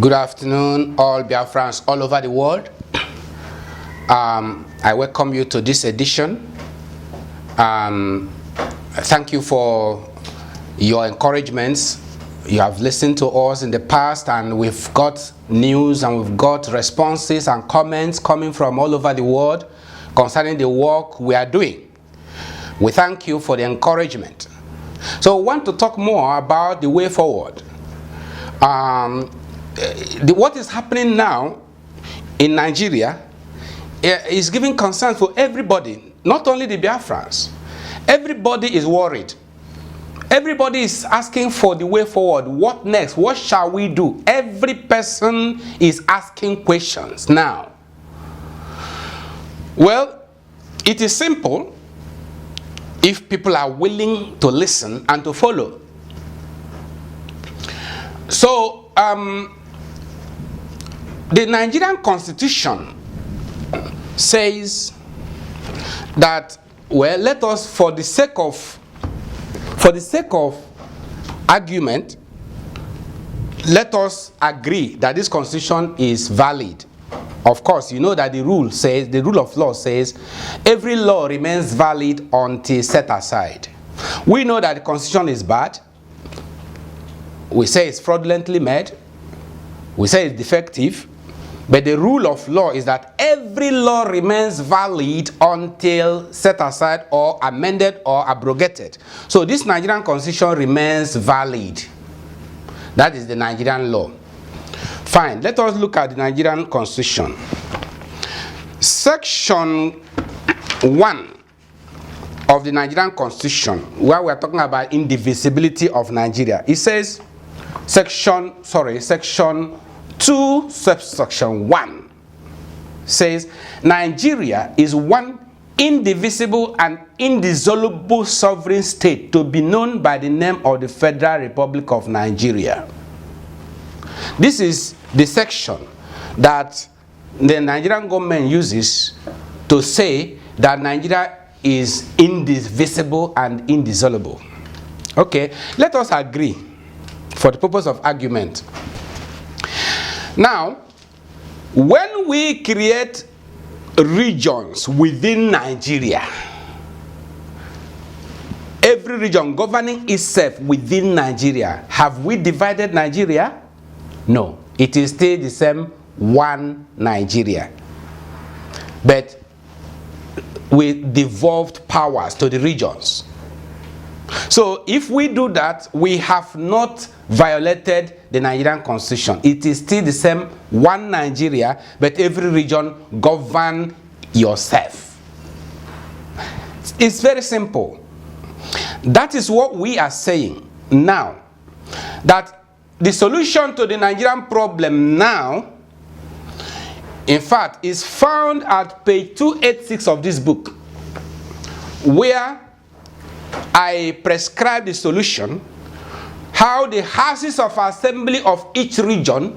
Good afternoon, all Biafrans all over the world. I welcome you to this edition. Thank you for your encouragements. You have listened to us in the past, and we've got news and we've got responses and comments coming from all over the world concerning the work we are doing. We thank you for the encouragement. So we want to talk more about the way forward. What is happening now in Nigeria is giving concern for everybody, not only the Biafrans. Everybody is worried. Everybody is asking for the way forward. What next? What shall we do? Every person is asking questions now. Well, it is simple if people are willing to listen and to follow. So, the Nigerian Constitution says that, well, let us, for the sake of argument, let us agree that this Constitution is valid. Of course, you know that the rule of law says every law remains valid until set aside. We know that the Constitution is bad. We say it's fraudulently made. We say it's defective. But the rule of law is that every law remains valid until set aside or amended or abrogated. So this Nigerian Constitution remains valid. That is the Nigerian law. Fine, let us look at the Nigerian Constitution. Section 1 of the Nigerian Constitution, where we are talking about indivisibility of Nigeria, it says, Section 2, subsection 1 says, Nigeria is one indivisible and indissoluble sovereign state to be known by the name of the Federal Republic of Nigeria. This is the section that the Nigerian government uses to say that Nigeria is indivisible and indissoluble. Okay, let us agree for the purpose of argument. Now, when we create regions within Nigeria, every region governing itself within Nigeria, have we divided Nigeria? No, it is still the same one Nigeria. But we devolved powers to the regions. So if we do that, we have not violated the Nigerian Constitution. It is still the same one Nigeria, but every region govern yourself. It's very simple. That is what we are saying now. That the solution to the Nigerian problem now, in fact, is found at page 286 of this book, where I prescribe the solution, how the houses of assembly of each region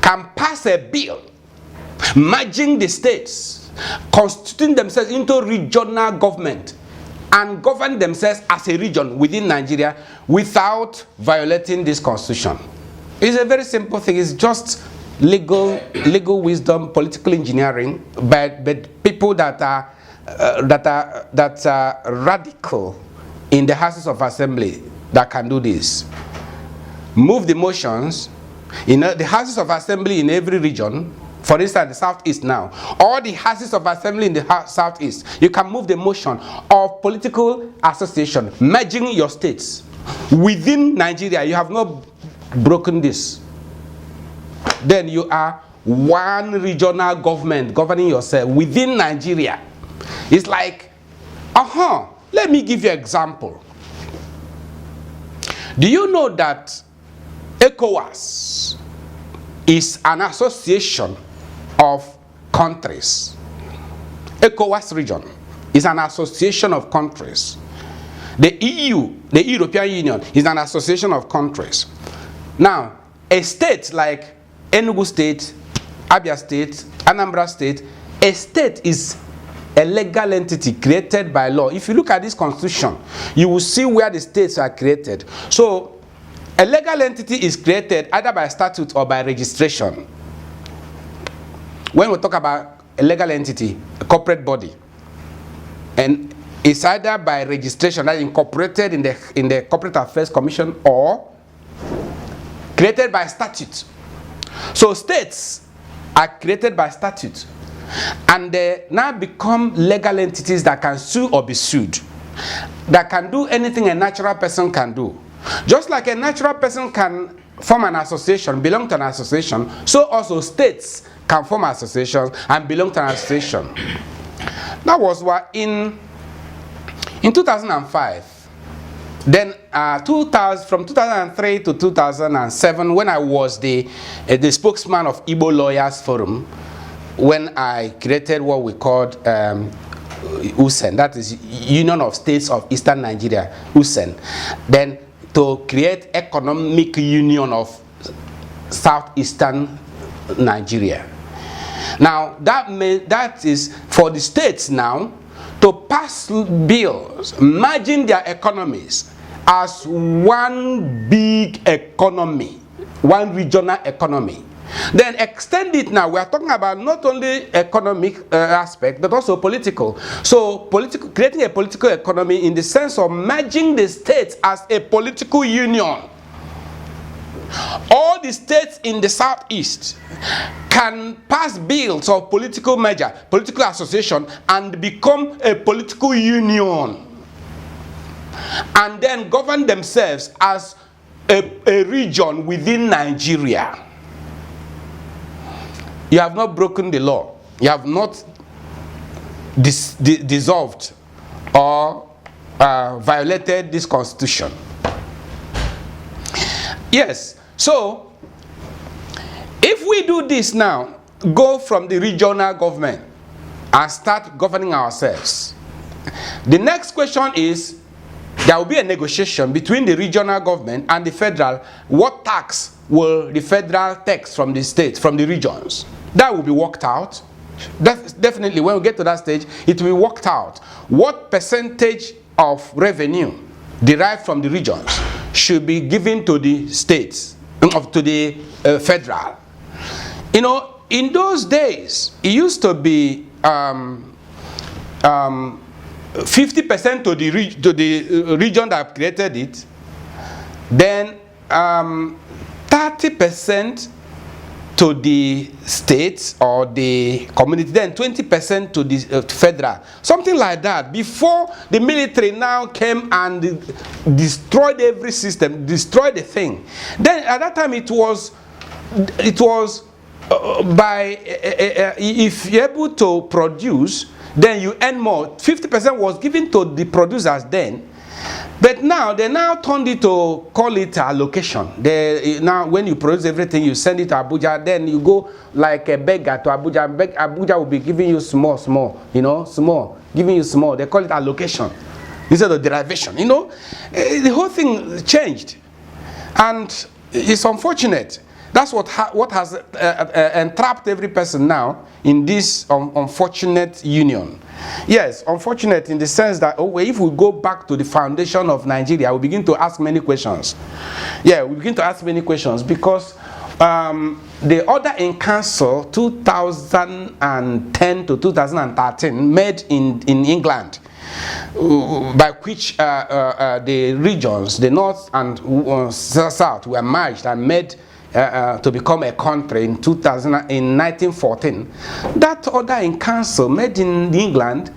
can pass a bill merging the states, constituting themselves into regional government, and govern themselves as a region within Nigeria without violating this constitution. It's a very simple thing. It's just legal wisdom, political engineering, but people that are radical in the houses of assembly that can do this. Move the motions in the houses of assembly in every region. For instance, the Southeast now, all the houses of assembly in the Southeast, you can move the motion of political association, merging your states within Nigeria. You have not broken this. Then you are one regional government governing yourself within Nigeria. It's like, let me give you an example. Do you know that ECOWAS is an association of countries? ECOWAS region is an association of countries. The EU, the European Union, is an association of countries. Now, a state like Enugu State, Abia State, Anambra State, a state is a legal entity created by law. If you look at this constitution, you will see where the states are created. So A legal entity is created either by statute or by registration. When we talk about a legal entity, a corporate body, and it's either by registration, that is incorporated in the Corporate Affairs Commission, or created by statute. So states are created by statute, and they now become legal entities that can sue or be sued, that can do anything a natural person can do. Just like a natural person can form an association, belong to an association, so also states can form associations and belong to an association. That was what in 2005. Then from 2003 to 2007, when I was the spokesman of Igbo Lawyers Forum, when I created what we called USEN, that is Union of States of Eastern Nigeria, USEN. Then to create Economic Union of Southeastern Nigeria. Now that is for the states now to pass bills merging their economies as one big economy, one regional economy. Then extend it now. We are talking about not only economic aspect, but also political. So creating a political economy in the sense of merging the states as a political union. All the states in the southeast can pass bills of political merger, political association, and become a political union, and then govern themselves as a region within Nigeria. You have not broken the law. You have not dissolved or violated this constitution. Yes, so if we do this now, go from the regional government and start governing ourselves, the next question is, there will be a negotiation between the regional government and the federal. What tax will the federal take from the states, from the regions? That will be worked out. Definitely, when we get to that stage, it will be worked out. What percentage of revenue derived from the regions should be given to the states, to the federal? You know, in those days, it used to be 50% to the region that created it, then 30% to the states or the community, then 20% to the federal, something like that, before the military now came and destroyed every system, destroyed the thing. Then at that time it was by if you're able to produce, then you earn more. 50% was given to the producers then, but now they now turned it to call it allocation. Now when you produce everything, you send it to Abuja, then you go like a beggar to Abuja. Abuja will be giving you small, you know, small, giving you small. They call it allocation instead of derivation. You know, the whole thing changed, and it's unfortunate. That's what has entrapped every person now in this unfortunate union. Yes, unfortunate in the sense that if we go back to the foundation of Nigeria, we begin to ask many questions. Yeah, we begin to ask many questions because the order in council 2010 to 2013 made in England, by which the regions, the north and south, were merged and made to become a country in 1914. That order in council made in England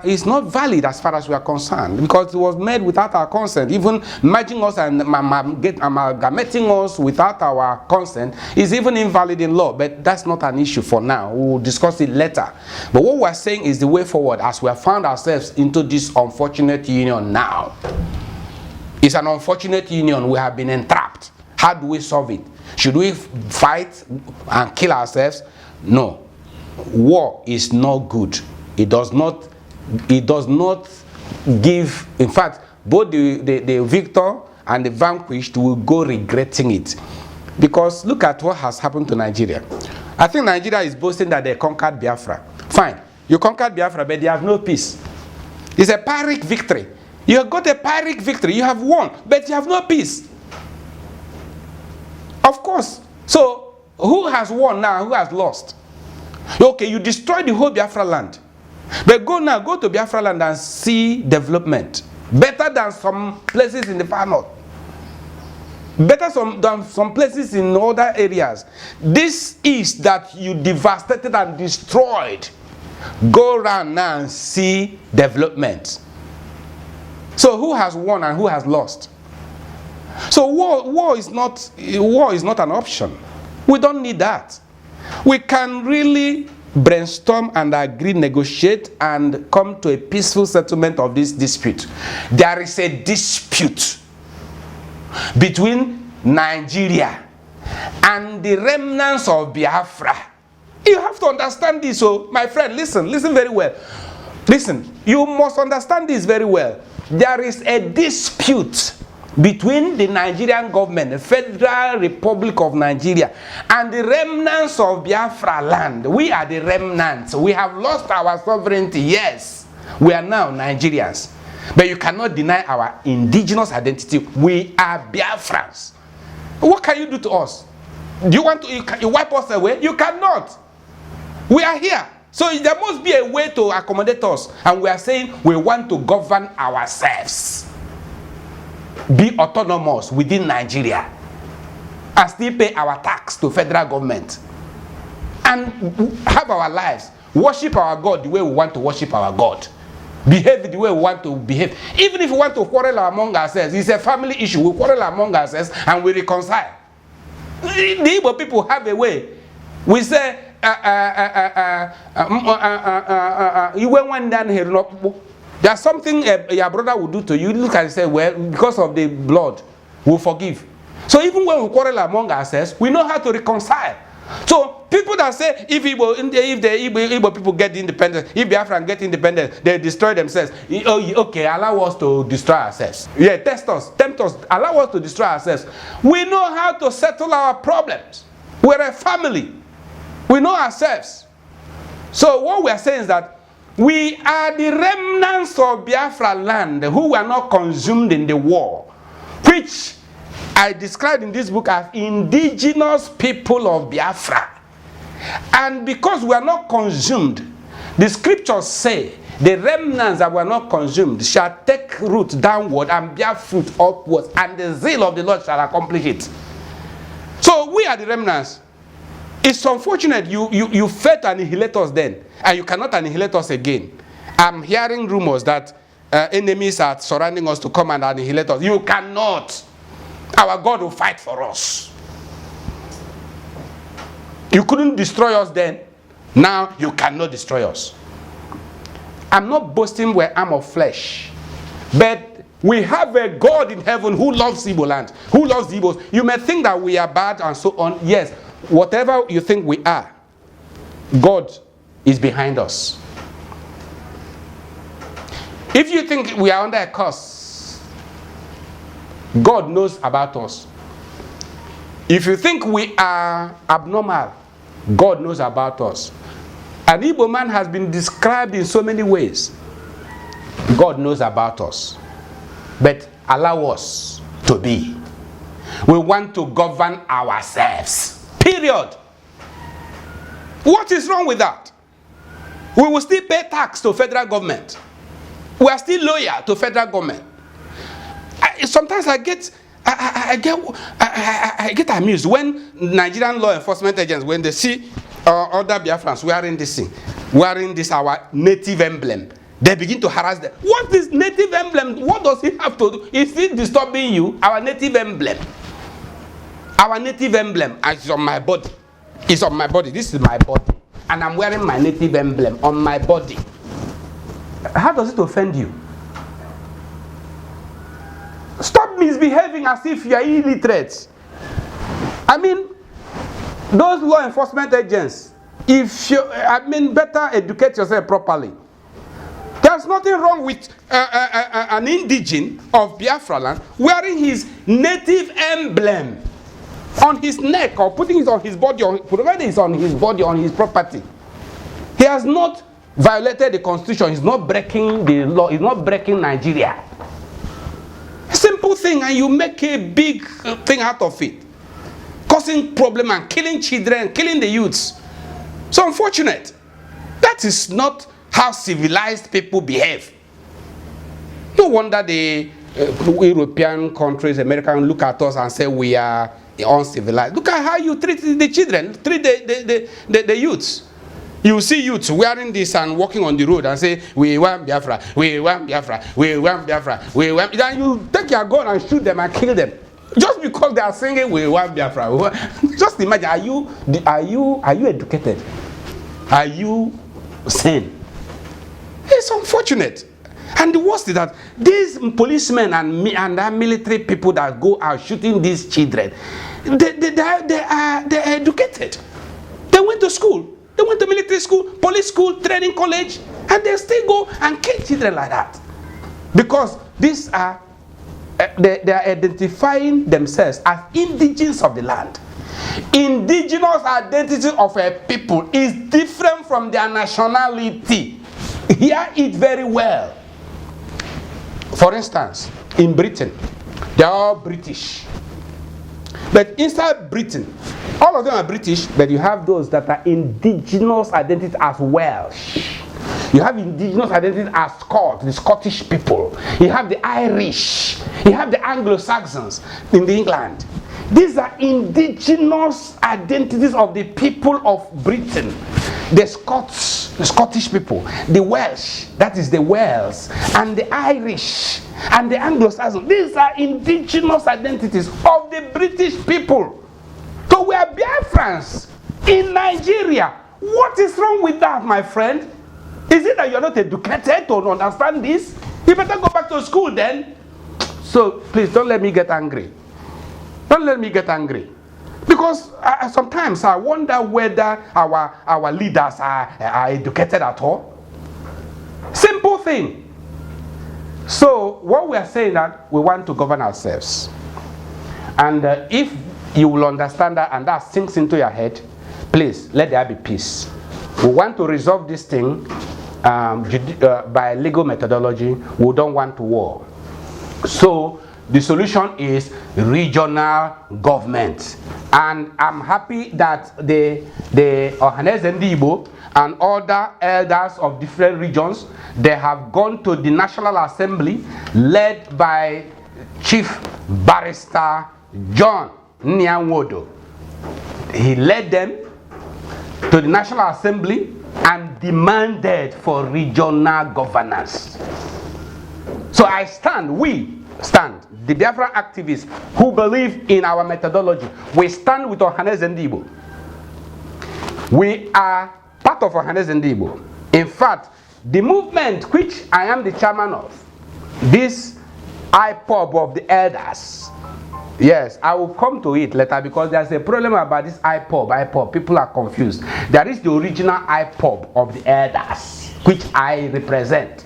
is not valid as far as we are concerned, because it was made without our consent. Even merging us and amalgamating us without our consent is even invalid in law, but that's not an issue for now. We will discuss it later. But what we are saying is the way forward as we have found ourselves into this unfortunate union now. It's an unfortunate union. We have been entrapped. How do we solve it? Should we fight and kill ourselves? No. War is not good. It does not give, in fact, both the victor and the vanquished will go regretting it. Because look at what has happened to Nigeria. I think Nigeria is boasting that they conquered Biafra. Fine, you conquered Biafra, but they have no peace. It's a Pyrrhic victory. You have got a Pyrrhic victory, you have won, but you have no peace. Of course. So, who has won now? Who has lost? Okay, you destroyed the whole Biafra land. But go to Biafra land and see development. Better than some places in the far north. Better than some places in other areas. This is that you devastated and destroyed. Go around now and see development. So who has won and who has lost? So war is not an option. We don't need that. We can really brainstorm and agree, negotiate, and come to a peaceful settlement of this dispute. There is a dispute between Nigeria and the remnants of Biafra. You have to understand this. So, my friend, listen very well. Listen, you must understand this very well. There is a dispute between the Nigerian government, the Federal Republic of Nigeria, and the remnants of Biafra land. We are the remnants. We have lost our sovereignty. Yes, we are now Nigerians. But you cannot deny our indigenous identity. We are Biafrans. What can you do to us? Do you want to you wipe us away? You cannot. We are here. So there must be a way to accommodate us. And we are saying we want to govern ourselves. Be autonomous within Nigeria. And still pay our tax to federal government. And have our lives. Worship our God the way we want to worship our God. Behave the way we want to behave. Even if we want to quarrel among ourselves, it's a family issue. We quarrel among ourselves and we reconcile. The Igbo people have a way. We say, there's something your brother will do to you. Look and say, well, because of the blood, we'll forgive. So even when we quarrel among ourselves, we know how to reconcile. So people that say if the Igbo people get independence, if Biafran get independence, they destroy themselves. Okay, allow us to destroy ourselves. Yeah, tempt us, allow us to destroy ourselves. We know how to settle our problems. We're a family. We know ourselves. So what we are saying is that we are the remnants of Biafra land who were not consumed in the war, which I described in this book as indigenous people of Biafra. And because we are not consumed, the scriptures say the remnants that were not consumed shall take root downward and bear fruit upwards, and the zeal of the Lord shall accomplish it. So we are the remnants. It's unfortunate you failed to annihilate us then, and you cannot annihilate us again. I'm hearing rumors that enemies are surrounding us to come and annihilate us. You cannot. Our God will fight for us. You couldn't destroy us then. Now you cannot destroy us. I'm not boasting where I'm of flesh. But we have a God in heaven who loves Igbo land, who loves the Igbos. You may think that we are bad and so on. Yes, whatever you think we are, God is behind us. If you think we are under a curse, God knows about us. If you think we are abnormal, God knows about us. An Igbo man has been described in so many ways. God knows about us. But allow us to be. We want to govern ourselves. Period. What is wrong with that? We will still pay tax to federal government. We are still loyal to federal government. Sometimes I get amused when Nigerian law enforcement agents, when they see other Biafrans wearing this our native emblem, they begin to harass them. What is native emblem? What does it have to do? Is it disturbing you? Our native emblem. Our native emblem is on my body. It's on my body. This is my body. And I'm wearing my native emblem on my body. How does it offend you? Stop misbehaving as if you are illiterate. I mean, those law enforcement agents, better educate yourself properly. There's nothing wrong with an indigene of Biafra land wearing his native emblem on his neck or putting it on his body, provided it's on his body, on his property. He has not violated the constitution. He's not breaking the law. He's not breaking Nigeria. Simple thing, and you make a big thing out of it. causing problem and killing children, killing the youths. So unfortunate. That is not how civilized people behave. No wonder the European countries, Americans look at us and say we are uncivilized. Look at how you treat the children, treat the youths. You see youths wearing this and walking on the road and say, we want Biafra, we want Biafra, we want Biafra, we want. Then you take your gun and shoot them and kill them. Just because they are singing, we want Biafra. Just imagine, are you educated? Are you sane? It's unfortunate. And the worst is that these policemen and military people that go out shooting these children, they're educated. They went to school. They went to military school, police school, training college, and they still go and kill children like that. Because these are, they are identifying themselves as indigenous of the land. Indigenous identity of a people is different from their nationality. Hear it very well. For instance, in Britain, they are all British. But inside Britain, all of them are British, but you have those that are indigenous identity as Welsh. You have indigenous identity as Scots, the Scottish people. You have the Irish. You have the Anglo-Saxons in England. These are indigenous identities of the people of Britain. The Scots, the Scottish people, the Welsh, that is the Wales, and the Irish, and the Anglo-Saxons. These are indigenous identities of the British people. So we are Biafrans in Nigeria. What is wrong with that, my friend? Is it that you're not educated to understand this? You better go back to school then. So please don't let me get angry. Don't let me get angry. Because sometimes I wonder whether our leaders are educated at all. Simple thing. So what we are saying that we want to govern ourselves. And if you will understand that and that sinks into your head, please let there be peace. We want to resolve this thing by legal methodology. We don't want to war. So the solution is regional government. And I'm happy that the Ohaneze Ndi Igbo and other elders of different regions, they have gone to the National Assembly led by Chief Barrister John Nyanwodo. He led them to the National Assembly and demanded for regional governance. So we stand, the Biafra activists who believe in our methodology, we stand with Ohaneze Ndi Igbo. We are part of Ohaneze Ndi Igbo. In fact, the movement which I am the chairman of, this IPOB of the elders, yes, I will come to it later because there's a problem about this IPOB. People are confused. There is the original IPOB of the elders, which I represent.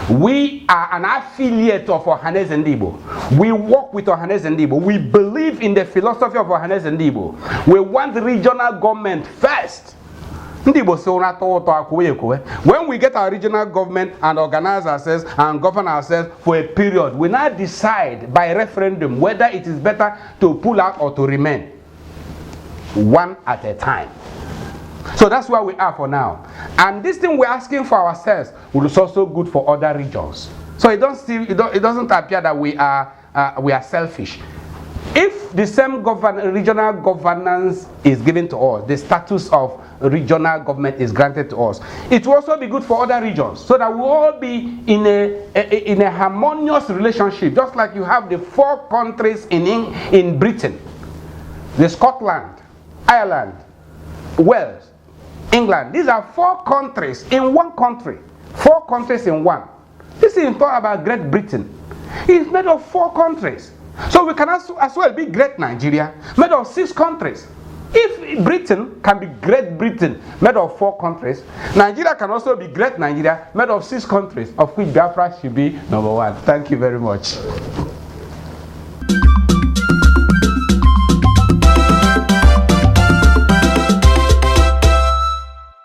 We are an affiliate of Ohaneze Ndi Igbo. We work with Ohaneze Ndi Igbo. We believe in the philosophy of Ohaneze Ndi Igbo. We want regional government first. When we get our regional government and organize ourselves and govern ourselves for a period, we now decide by referendum whether it is better to pull out or to remain. One at a time. So that's where we are for now. And this thing we're asking for ourselves is also good for other regions. So it doesn't appear that we are selfish. If the same regional governance is given to us, the status of regional government is granted to us, it will also be good for other regions, so that we will all be in a harmonious relationship, just like you have the 4 countries in Britain, the Scotland, Ireland, Wales, England. These are 4 countries in one country. 4 countries in one. This is talk about Great Britain. It's made of 4 countries. So we can as well be Great Nigeria, made of 6 countries. If Britain can be Great Britain, made of 4 countries, Nigeria can also be Great Nigeria, made of 6 countries, of which Biafra should be number 1. Thank you very much.